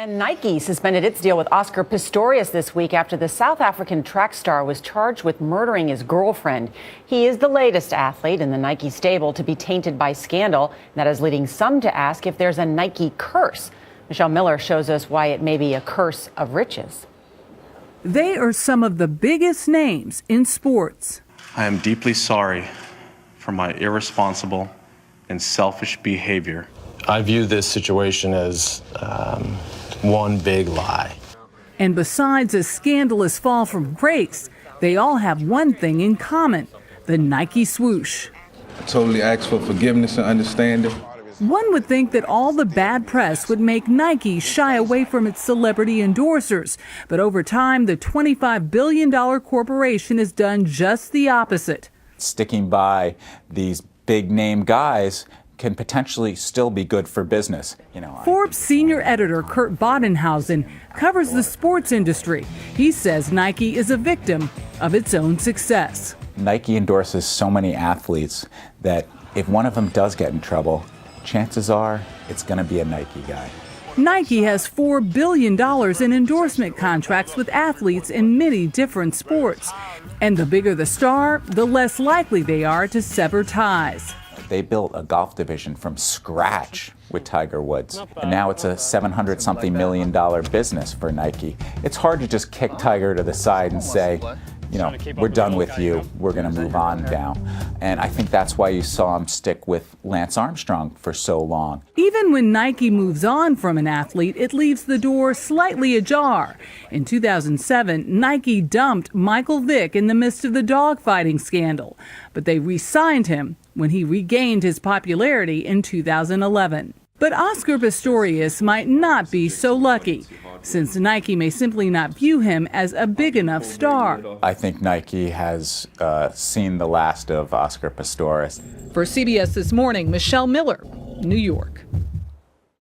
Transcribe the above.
And Nike suspended its deal with Oscar Pistorius this week after the South African track star was charged with murdering his girlfriend. He is the latest athlete in the Nike stable to be tainted by scandal. That is leading some to ask if there's a Nike curse. Michelle Miller shows us why it may be a curse of riches. They are some of the biggest names in sports. I am deeply sorry for my irresponsible and selfish behavior. I view this situation as one big lie. And besides a scandalous fall from grace, they all have one thing in common: the Nike swoosh. I totally ask for forgiveness and understanding. One would think that all the bad press would make Nike shy away from its celebrity endorsers. But over time, the $25 billion corporation has done just the opposite. Sticking by these big name guys can potentially still be good for business. Forbes senior editor Kurt Badenhausen covers the sports industry. He says Nike is a victim of its own success. Nike endorses so many athletes that if one of them does get in trouble, chances are it's going to be a Nike guy. Nike has $4 billion in endorsement contracts with athletes in many different sports. And the bigger the star, the less likely they are to sever ties. They built a golf division from scratch with Tiger Woods, and now it's a $700-something million business for Nike. It's hard to just kick Tiger to the side and say, we're done with you, we're going to move on now. And I think that's why you saw him stick with Lance Armstrong for so long. Even when Nike moves on from an athlete, it leaves the door slightly ajar. In 2007, Nike dumped Michael Vick in the midst of the dogfighting scandal, but they re-signed him when he regained his popularity in 2011. But Oscar Pistorius might not be so lucky, since Nike may simply not view him as a big enough star. I think Nike has seen the last of Oscar Pistorius. For CBS This Morning, Michelle Miller, New York.